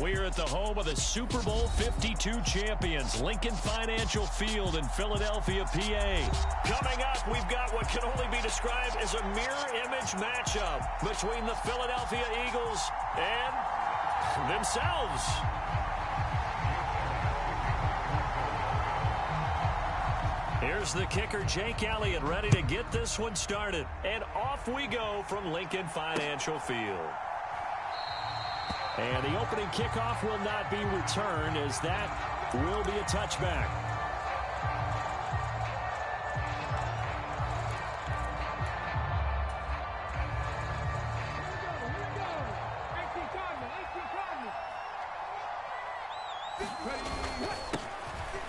We're at the home of the Super Bowl 52 champions, Lincoln Financial Field in Philadelphia, PA. Coming up, we've got what can only be described as a mirror image matchup between the Philadelphia Eagles and themselves. Here's the kicker, Jake Elliott, ready to get this one started. And off we go from Lincoln Financial Field. And the opening kickoff will not be returned, as that will be a touchback.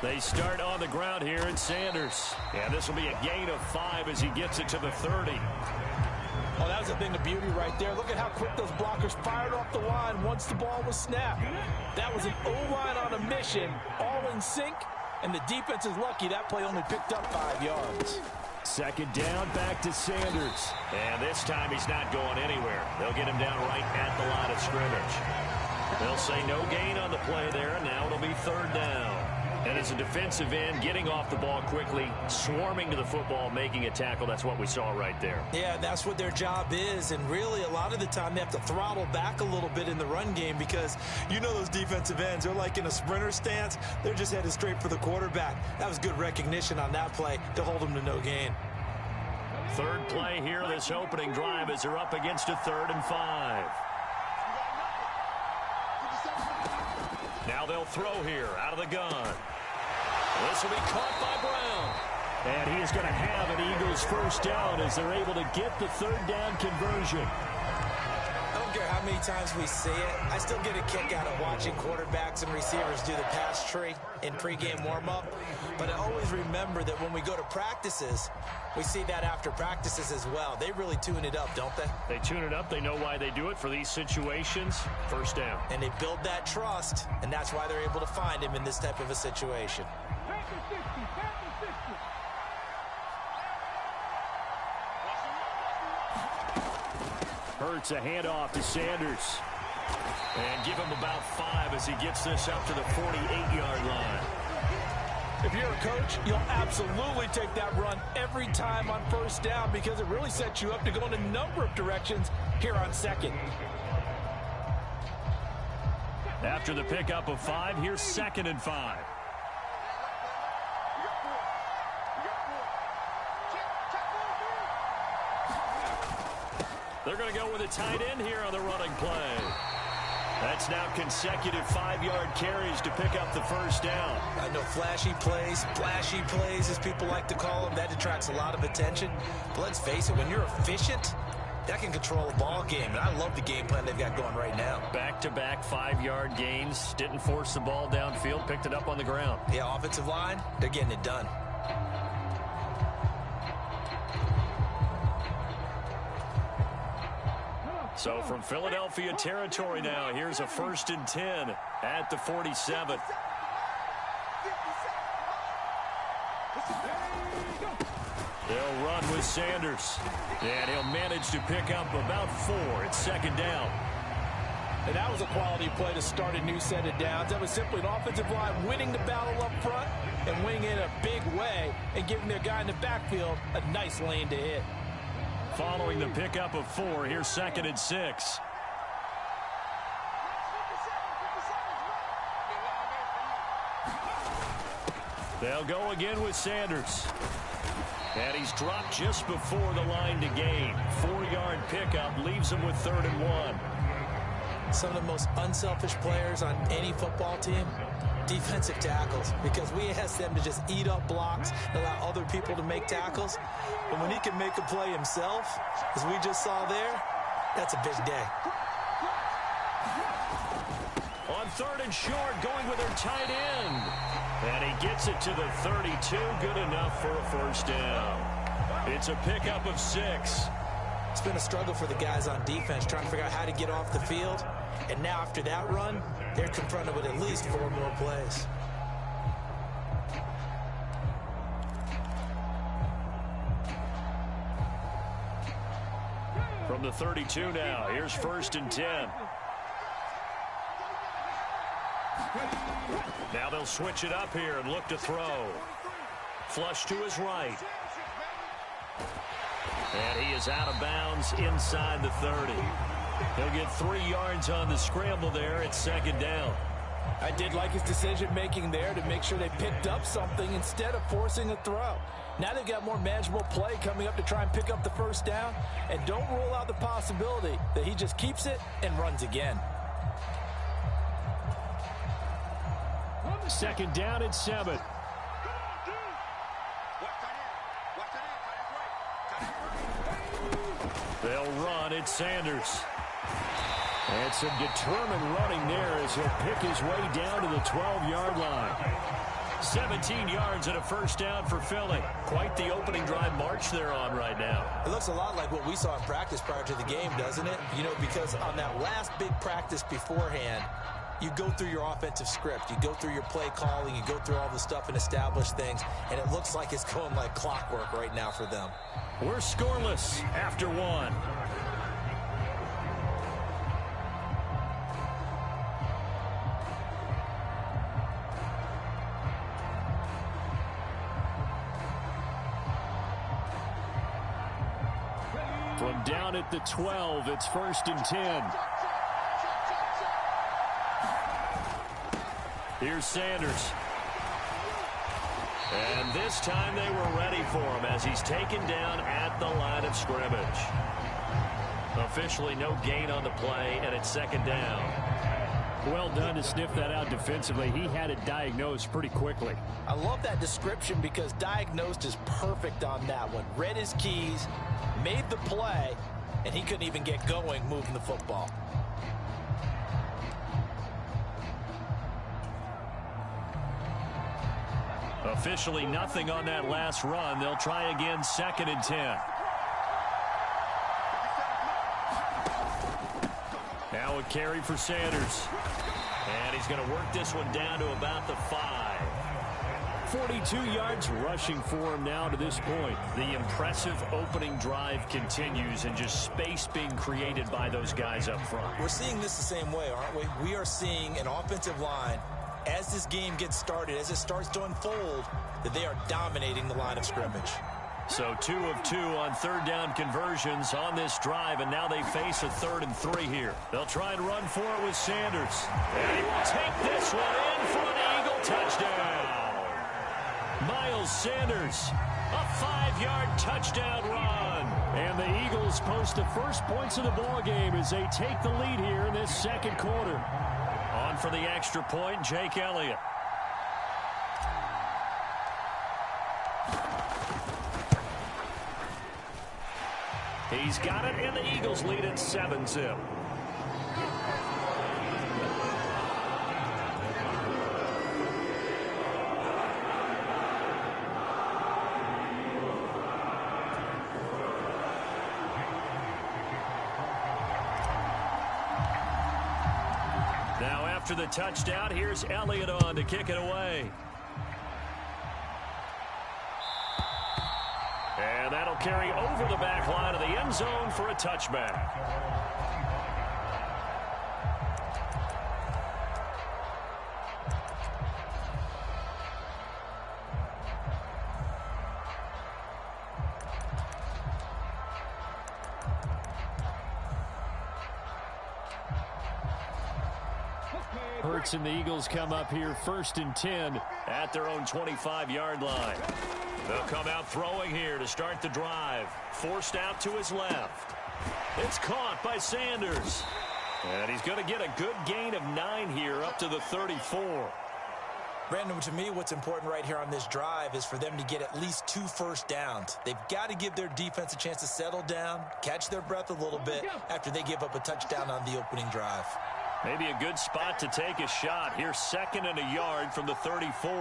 They start on the ground here at Sanders. And this will be a gain of 5 as he gets it to the 30. Oh, that was a thing of beauty right there. Look at how quick those blockers fired off the line once the ball was snapped. That was an O-line on a mission, all in sync, and the defense is lucky that play only picked up 5 yards. Second down, back to Sanders. And this time he's not going anywhere. They'll get him down right at the line of scrimmage. They'll say no gain on the play there, and now it'll be third down. And as a defensive end, getting off the ball quickly, swarming to the football, making a tackle, that's what we saw right there. Yeah, that's what their job is. And really, a lot of the time, they have to throttle back a little bit in the run game because you know those defensive ends, they're like in a sprinter stance. They're just headed straight for the quarterback. That was good recognition on that play to hold them to no gain. Third play here, this opening drive, as they're up against a 3rd and 5. Now they'll throw here out of the gun. This will be caught by Brown. And he is going to have an Eagles first down as they're able to get the 3rd down conversion. I don't care how many times we see it. I still get a kick out of watching quarterbacks and receivers do the pass tree in pregame warm-up. But I always remember that when we go to practices, we see that after practices as well. They really tune it up, don't they? They tune it up. They know why they do it for these situations. First down. And they build that trust, and that's why they're able to find him in this type of a situation. Hurts a handoff to Sanders. And give him about 5 as he gets this up to the 48-yard line. If you're a coach, you'll absolutely take that run every time on first down because it really sets you up to go in a number of directions here on second. After the pickup of 5, here's 2nd and 5. They're going to go with a tight end here on the running play. That's now consecutive 5-yard carries to pick up the first down. I know flashy plays, as people like to call them, that attracts a lot of attention. But let's face it, when you're efficient, that can control a ball game. And I love the game plan they've got going right now. Back-to-back 5-yard gains. Didn't force the ball downfield. Picked it up on the ground. Yeah, offensive line, they're getting it done. So from Philadelphia territory now, here's a 1st and 10 at the 47. They'll run with Sanders. And he'll manage to pick up about 4 at 2nd down. And that was a quality play to start a new set of downs. That was simply an offensive line winning the battle up front and winning in a big way and giving their guy in the backfield a nice lane to hit. Following the pickup of 4, here's 2nd and 6. They'll go again with Sanders. And he's dropped just before the line to gain. 4-yard pickup leaves him with 3rd and 1. Some of the most unselfish players on any football team, defensive tackles, because we ask them to just eat up blocks and allow other people to make tackles. But when he can make a play himself, as we just saw there, that's a big day. On 3rd and short, going with their tight end. And he gets it to the 32, good enough for a first down. It's a pickup of 6. It's been a struggle for the guys on defense trying to figure out how to get off the field. And now after that run, they're confronted with at least 4 more plays. From the 32 now, here's 1st and 10. Now they'll switch it up here and look to throw. Flush to his right. And he is out of bounds inside the 30. He'll get 3 yards on the scramble there at second down. I did like his decision-making there to make sure they picked up something instead of forcing a throw. Now they've got more manageable play coming up to try and pick up the first down. And don't rule out the possibility that he just keeps it and runs again. Second down and 7. They'll run at Sanders. And some determined running there as he'll pick his way down to the 12-yard line. 17 yards and a first down for Philly. Quite the opening drive march they're on right now. It looks a lot like what we saw in practice prior to the game, doesn't it? You know, because on that last big practice beforehand, you go through your offensive script. You go through your play calling. You go through all the stuff and establish things. And it looks like it's going like clockwork right now for them. We're scoreless after 1. From down at the 12, it's 1st and 10. Here's Sanders. And this time they were ready for him as he's taken down at the line of scrimmage. Officially no gain on the play, and it's second down. Well done to sniff that out defensively. He had it diagnosed pretty quickly. I love that description because diagnosed is perfect on that one. Read his keys, made the play, and he couldn't even get going moving the football. Officially nothing on that last run. They'll try again, 2nd and 10. Now a carry for Sanders. And he's going to work this one down to about the 5. 42 yards rushing for him now to this point. The impressive opening drive continues, and just space being created by those guys up front. We're seeing this the same way, aren't we? We are seeing an offensive line, as this game gets started, as it starts to unfold, that they are dominating the line of scrimmage. So 2 of 2 on third down conversions on this drive, and now they face a 3rd and 3 here. They'll try and run for it with Sanders. And he will take this one in for an Eagle touchdown. Miles Sanders, a 5-yard touchdown run. And the Eagles post the first points of the ball game as they take the lead here in this second quarter. On for the extra point, Jake Elliott. He's got it, and the Eagles lead at 7-zip. Now after the touchdown, here's Elliott on to kick it away. And that'll carry over the back line of the end zone for a touchback. Hurts and the Eagles come up here 1st and 10 at their own 25-yard line. They'll come out throwing here to start the drive. Forced out to his left. It's caught by Sanders. And he's going to get a good gain of 9 here up to the 34. Brandon, to me, what's important right here on this drive is for them to get at least 2 first downs. They've got to give their defense a chance to settle down, catch their breath a little bit after they give up a touchdown on the opening drive. Maybe a good spot to take a shot. Here's 2nd and a yard from the 34.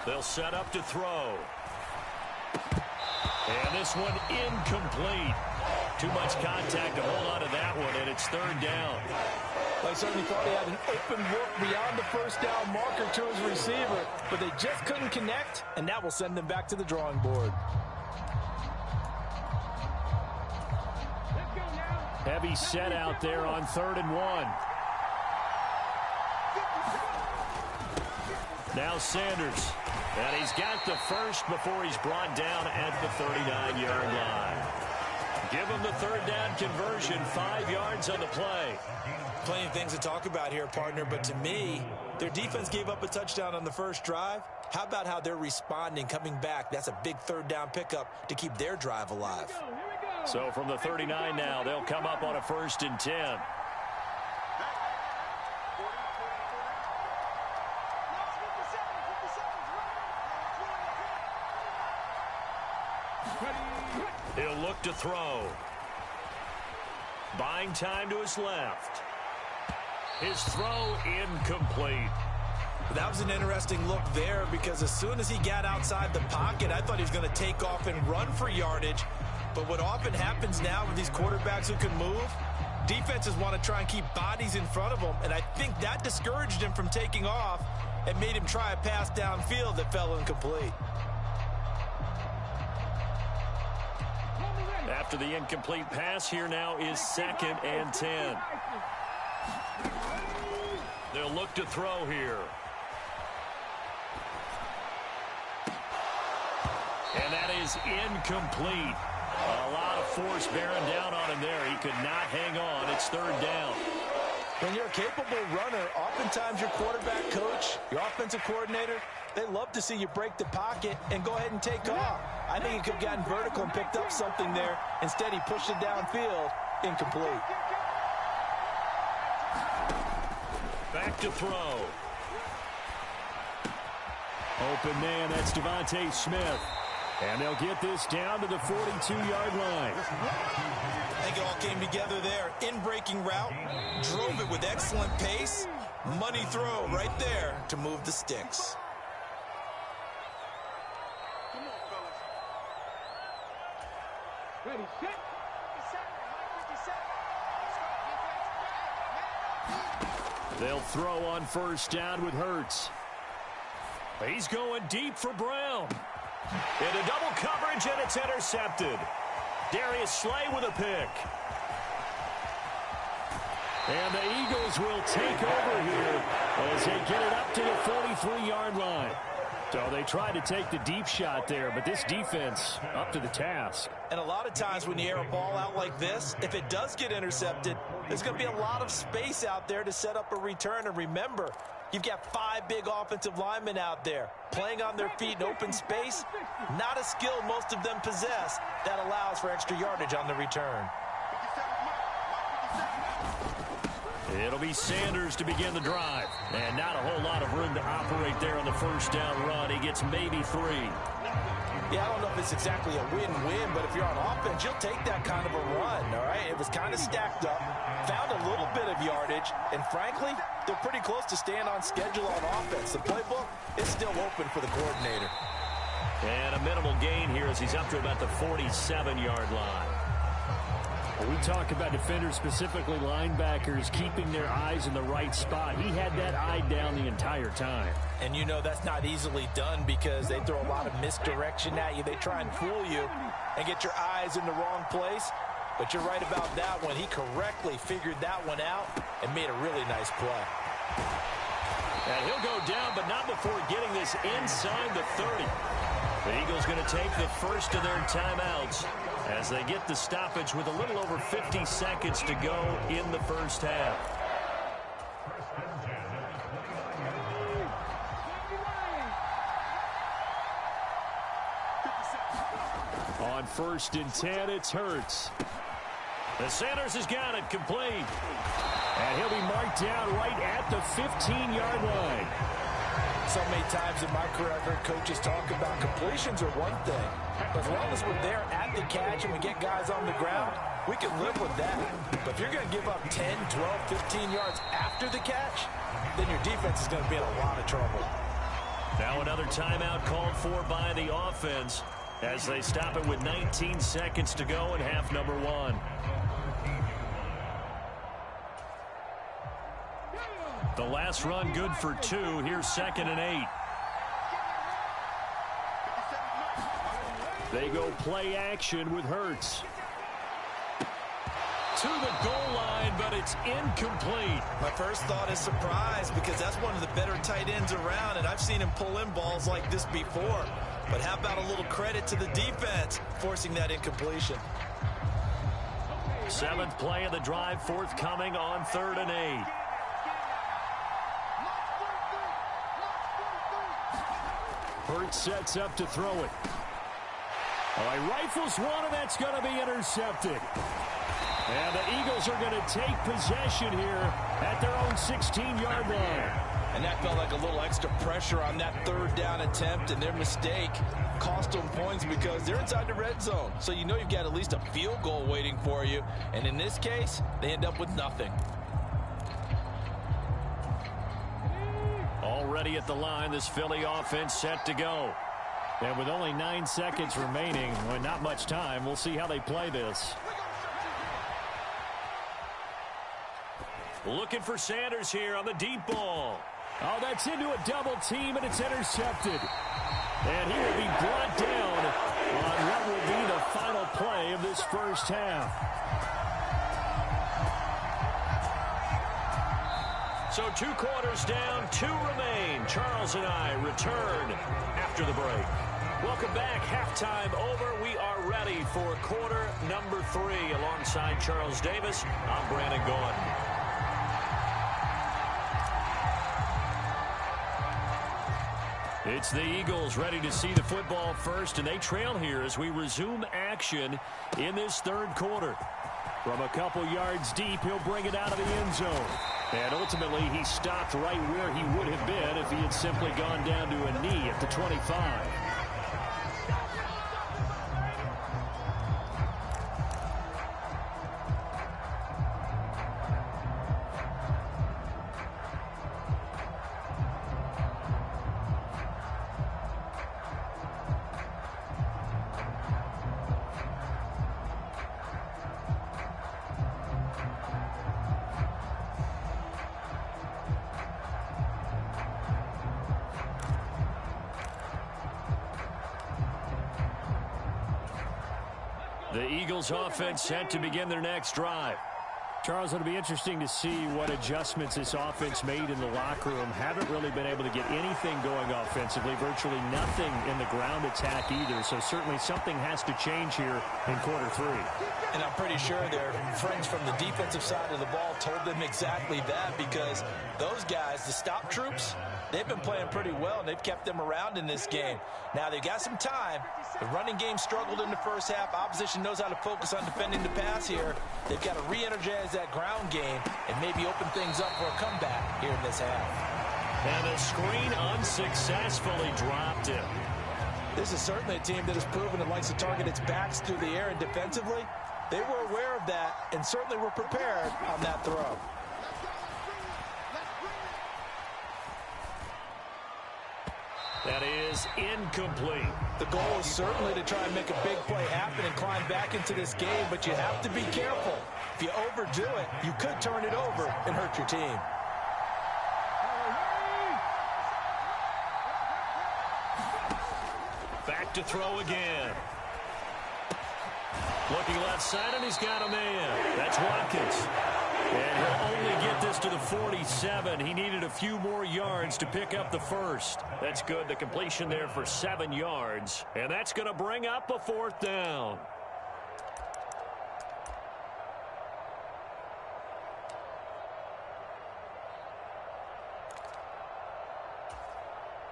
They'll set up to throw. And this one incomplete. Too much contact to hold on to that one, and it's 3rd down. I certainly thought he had an open look beyond the first down marker to his receiver, but they just couldn't connect, and that will send them back to the drawing board. Heavy set out there on 3rd and 1. Now Sanders. And he's got the first before he's brought down at the 39-yard line. Give him the 3rd down conversion, 5 yards on the play. Plenty of things to talk about here, partner, but to me, their defense gave up a touchdown on the first drive. How about how they're responding, coming back? That's a big 3rd down pickup to keep their drive alive. So from the 39 now, they'll come up on a 1st and 10. He'll look to throw. Buying time to his left. His throw incomplete. That was an interesting look there because as soon as he got outside the pocket, I thought he was going to take off and run for yardage. But what often happens now with these quarterbacks who can move, defenses want to try and keep bodies in front of them, and I think that discouraged him from taking off and made him try a pass downfield that fell incomplete. After the incomplete pass, here now is 2nd and 10. They'll look to throw here. And that is incomplete. A lot of force bearing down on him there. He could not hang on. It's 3rd down. When you're a capable runner, oftentimes your quarterback coach, your offensive coordinator, they love to see you break the pocket and go ahead and take off. I think he could have gotten vertical and picked up something there. Instead, he pushed it downfield. Incomplete. Back to throw. Open man, that's Devontae Smith. And they'll get this down to the 42-yard line. I think it all came together there. In-breaking route, drove it with excellent pace. Money throw right there to move the sticks. Ready, set. They'll throw on 1st down with Hurts. He's going deep for Brown. Into double coverage, and it's intercepted. Darius Slay with a pick. And the Eagles will take over here as they get it up to the 43-yard line. So they tried to take the deep shot there, but this defense up to the task. And a lot of times when you air a ball out like this, if it does get intercepted, there's going to be a lot of space out there to set up a return. And remember, you've got 5 big offensive linemen out there playing on their feet in open space. Not a skill most of them possess that allows for extra yardage on the return. It'll be Sanders to begin the drive. And not a whole lot of room to operate there on the 1st down run. He gets maybe 3. Yeah, I don't know if it's exactly a win-win, but if you're on offense, you'll take that kind of a run, all right? It was kind of stacked up, found a little bit of yardage, and frankly, they're pretty close to staying on schedule on offense. The playbook is still open for the coordinator. And a minimal gain here as he's up to about the 47-yard line. We talk about defenders, specifically linebackers, keeping their eyes in the right spot. He had that eye down the entire time. And you know that's not easily done because they throw a lot of misdirection at you. They try and fool you and get your eyes in the wrong place. But you're right about that one. He correctly figured that one out and made a really nice play. And he'll go down, but not before getting this inside the 30. The Eagles going to take the first of their timeouts as they get the stoppage with a little over 50 seconds to go in the first half. On 1st and 10, it's Hurts. The Sanders has got it complete. And he'll be marked down right at the 15-yard line. So many times in my career I've heard coaches talk about completions are one thing. But as long as we're there at the catch and we get guys on the ground, we can live with that. But if you're going to give up 10, 12, 15 yards after the catch, then your defense is going to be in a lot of trouble. Now another timeout called for by the offense as they stop it with 19 seconds to go in half number 1. The last run good for 2. Here's 2nd and 8. They go play action with Hurts. to the goal line, but it's incomplete. My first thought is surprise because that's one of the better tight ends around, and I've seen him pull in balls like this before. But how about a little credit to the defense forcing that incompletion? 7th play of the drive forthcoming on 3rd and 8. Hurts sets up to throw it. Oh, he rifles one, and that's going to be intercepted. And the Eagles are going to take possession here at their own 16-yard line. And that felt like a little extra pressure on that 3rd down attempt, and their mistake cost them points because they're inside the red zone. So you know you've got at least a field goal waiting for you. And in this case, they end up with nothing. Already at the line, this Philly offense set to go. And with only 9 seconds remaining, well, not much time, we'll see how they play this. Looking for Sanders here on the deep ball. Oh, that's into a double team, and it's intercepted. And he will be brought down on what will be the final play of this first half. So 2 quarters down, 2 remain. Charles and I return after the break. Welcome back. Halftime over. We are ready for quarter number 3. Alongside Charles Davis, I'm Brandon Gordon. It's the Eagles ready to see the football first, and they trail here as we resume action in this 3rd quarter. From a couple yards deep, he'll bring it out of the end zone. And ultimately, he stopped right where he would have been if he had simply gone down to a knee at the 25. The Eagles offense set to begin their next drive. Charles, it'll be interesting to see what adjustments this offense made in the locker room. Haven't really been able to get anything going offensively, virtually nothing in the ground attack either. So certainly something has to change here in quarter 3. And I'm pretty sure their friends from the defensive side of the ball told them exactly that, because those guys, the stop troops, they've been playing pretty well, and they've kept them around in this game. Now, they've got some time. The running game struggled in the first half. Opposition knows how to focus on defending the pass here. They've got to re-energize that ground game and maybe open things up for a comeback here in this half. And the screen unsuccessfully dropped him. This is certainly a team that has proven it likes to target its backs through the air, and defensively, they were aware of that and certainly were prepared on that throw. That is incomplete. The goal is certainly to try and make a big play happen and climb back into this game, but you have to be careful. If you overdo it, you could turn it over and hurt your team. Back to throw again. Looking left side, and he's got a man. That's Watkins. And he'll only get this to the 47. He needed a few more yards to pick up the first. That's good. The completion there for 7 yards. And that's going to bring up a 4th down.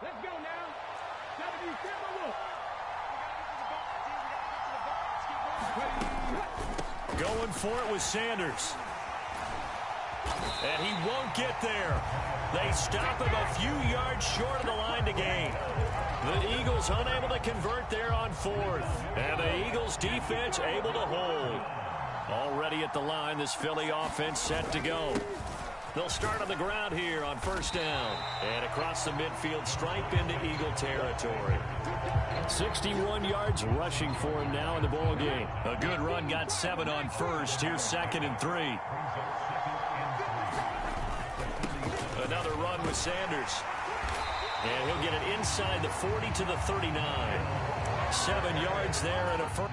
Let's go now. Going for it with Sanders. And he won't get there. They stop him a few yards short of the line to gain. The Eagles unable to convert there on 4th. And the Eagles defense able to hold. Already at the line, this Philly offense set to go. They'll start on the ground here on 1st down. And across the midfield stripe into Eagle territory. 61 yards rushing for him now in the ball game. A good run, got 7 on 1st. Here's 2nd and 3. Another run with Sanders. And he'll get it inside the 40 to the 39. 7 yards there and a first.